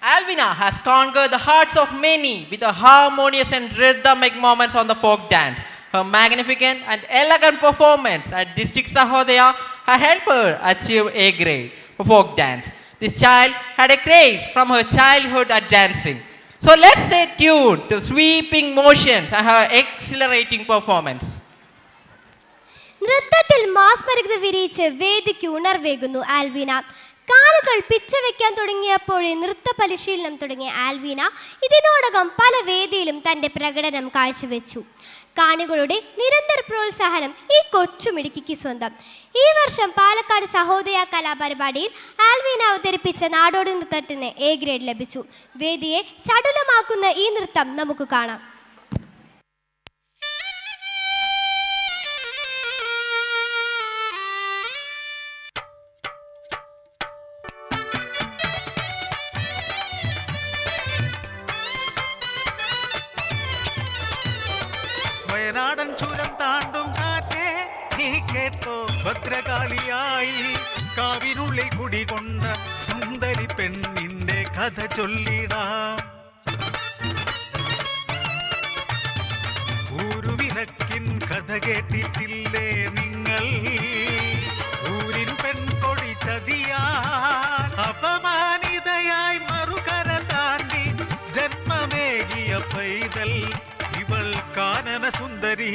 Alvina has conquered the hearts of many with her harmonious and rhythmic moments on the folk dance. Her magnificent and elegant performance at District Sahodaya has helped her achieve A grade for folk dance. This child had a craze from her childhood at dancing. So let's stay tuned to sweeping motions and her exhilarating performance. നൃത്തത്തിൽ മാസ്മരികത വിരിയിച്ച് വേദിക്ക് ഉണർവേകുന്നു ആൽവീന. കാലുകൾ പിച്ച വെക്കാൻ തുടങ്ങിയപ്പോഴേ നൃത്ത പരിശീലനം തുടങ്ങിയ ആൽവീന ഇതിനോടകം പല വേദിയിലും തൻ്റെ പ്രകടനം കാഴ്ചവെച്ചു. കാണികളുടെ നിരന്തര പ്രോത്സാഹനം ഈ കൊച്ചുമിടുക്കിക്ക് സ്വന്തം. ഈ വർഷം പാലക്കാട് സഹോദയ കലാപരിപാടിയിൽ ആൽവീന അവതരിപ്പിച്ച നാടോടി നൃത്തത്തിന് A ഗ്രേഡ് ലഭിച്ചു. വേദിയെ ചടുലമാക്കുന്ന ഈ നൃത്തം നമുക്ക് കാണാം. വയനാടൻ ചുരം താണ്ടും കാറ്റേ നീ കേട്ടോ, ഭദ്രകാളിയായി കാവിനുള്ളിൽ കുടികൊണ്ട സുന്ദരി പെണ്ണിന്റെ കഥ ചൊല്ലിടാം. ഊരുവിലക്കിൻ കഥ കേട്ടിട്ടില്ലേ നിങ്ങൾ? ഊരിൻ പെൺകൊടി ചതിയാൽ അപമാനിതയായി മറുകര താണ്ടി ജന്മമേകിയ പൈതൽ ഇവൾ കാനന സുന്ദരി.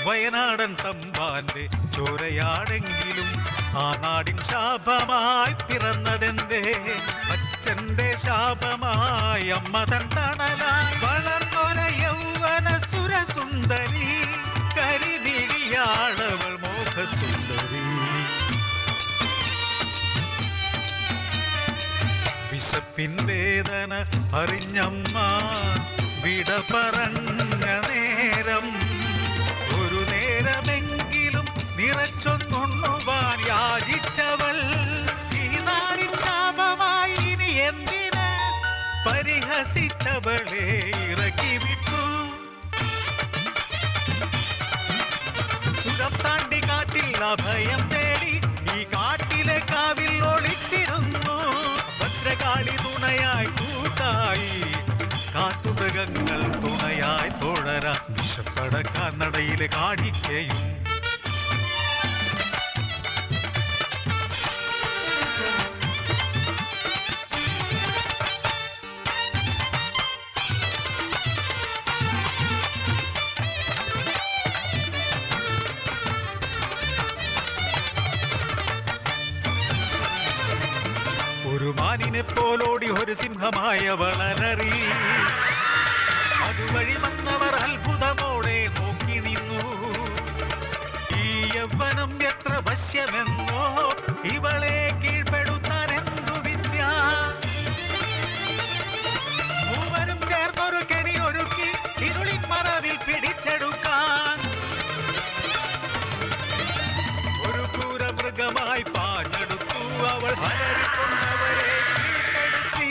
വയനാടൻ തമ്പാന്റെ ചോരയാണെങ്കിലും ആ നാടിൻ ശാപമായി പിറന്നതെന്തേ? അച്ഛന്റെ ശാപമായി അമ്മ തൻ തണലായി വളർന്നൊര യൗവന സുരസുന്ദരി. കരിമിഴിയാളവൾ മോഹസുന്ദരി. വിശപ്പിൻ വേദന അറിഞ്ഞമ്മ വിട പറഞ്ഞ നേരം, ഒരു നേരമെങ്കിലും നിറച്ചൊന്നുണ്ണുവാൻ യാചിച്ചവൾ ഈ നാടിൻ ശാപമായി ഇനി എന്തിന് പരിഹസിച്ചവളെ ഇറക്കി വിട്ടു. സുഖം താണ്ടി കാറ്റിൽ അഭയം തേടി ഈ കാട്ടിലെ കാവിൽ ഒളിച്ചിരുന്നു. ഭദ്രകാളി തുണയായി കൂട്ടായി, കാട്ടുമൃഗങ്ങൾ തുണയായി തോഴരാ. വിശപ്പടക്കാൻ നടയിലെ കാണിക്കയും ഒരു മാനിനെ പോലോടി ഒരു സിംഹമായ വളരറി. അതുവഴി വന്നവർ അത്ഭുതമോടെ നോക്കി നിന്നു. ഈ യൗവനം എത്ര വശ്യമെന്നോ, ഇവളെ കീഴ്പ്പെടുത്താൻ എന്തു വിദ്യ. മൂവരും ചേർന്നൊരു കെണി ഒരുക്കി ഇരുളിൻ മറവിൽ പിടിച്ചെടുക്കാൻ. ഒരു ക്രൂരമൃഗമായി പാഞ്ഞെടുത്തു അവൾ. ഹരരിക്കൊണ്ടവരെ കീഴ്പ്പെടുത്തി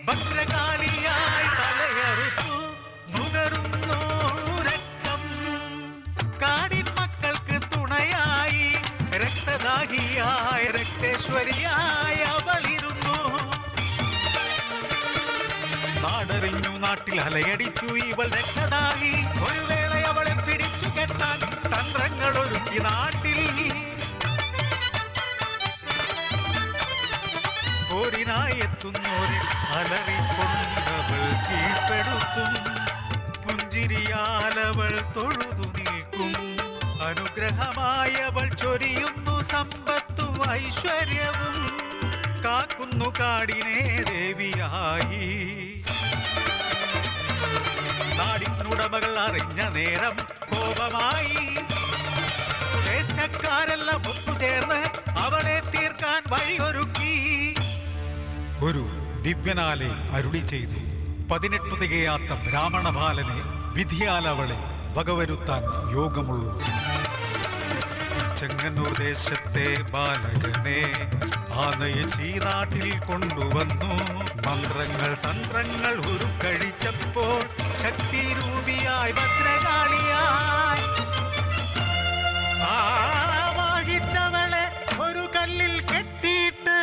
ഭദ്രകാളിയായി തലയറുത്തു. നുകരുന്നു രക്തം. കാടിൻ മക്കൾക്ക് തുണയായി രക്തദാഹിയായി രക്തേശ്വരിയായി അവളിരുന്നു. നാടറിഞ്ഞു നാട്ടിൽ അലയടിച്ചു ഇവൾ രക്തദാഹി. ഒരു വേള അവളെ പിടിച്ചു കെട്ടാൻ തന്ത്രങ്ങൾ ഒരുക്കി നാട്ടിൽ. പോരിനായി എത്തുന്നോരെ അലറിക്കൊണ്ടവൾ കീഴ്പ്പെടുത്തും. പുഞ്ചിരിയാലവൾ തൊഴുതു നിൽക്കും. അനുഗ്രഹമായവൾ ചൊരിയുന്നു സമ്പത്തും ഐശ്വര്യവും. കാക്കുന്നു കാടിനെ ദേവിയായി. നാടിനുടമകൾ അറിഞ്ഞ നേരം കോപമായി. ദേശക്കാരെല്ലാം ഒത്തുചേർന്ന് അവളെ തീർക്കാൻ വഴിയൊരുക്കി. ഒരു ദിവ്യനാലെ അരുളി ചെയ്തു. 18 തികയാത്ത ബ്രാഹ്മണ ബാലനെ വിധിയാൽ അവളെ വകവരുത്താൻ യോഗമുള്ളൂ. ചെങ്ങന്നൂർ ദേശത്തെ ബാലകനെ ആനയിച്ച് ഈ നാട്ടിൽ കൊണ്ടുവന്നു. മന്ത്രങ്ങൾ തന്ത്രങ്ങൾ ഉരുക്കഴിച്ചപ്പോൾ ശക്തിരൂപിയായി ഭദ്രകാളിയായി ആവാഹിച്ചവളെ ഒരു കല്ലിൽ കെട്ടിയിട്ട്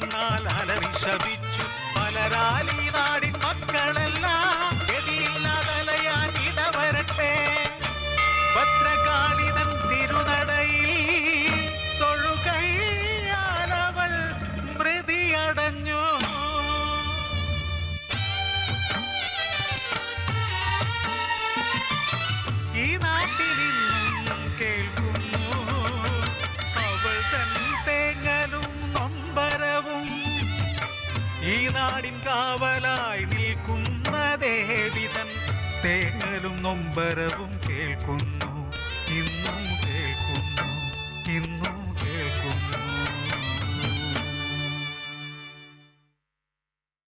കണ്ണാൽ അലറി ശപിച്ചു പലരാൽ ഈ നാടിൻ മക്കളെല്ലാം ഗതിയില്ലാതലയാൻ ഇടവരട്ടെ. ഭദ്രകാളിതൻ തിരുനടയിൽ തൊഴുകൈയാലവൾ മൃതിയടഞ്ഞു. ഈ നാട്ടിലിന്നും കേൾക്കുന്നു അവൾ തൻ തേങ്ങലും നൊമ്പരവും. ഈ നാടിൻ കാവലായി നിൽക്കുന്ന ദേവിതൻ തേങ്ങലും നൊമ്പരവും കേൾക്കുന്നു.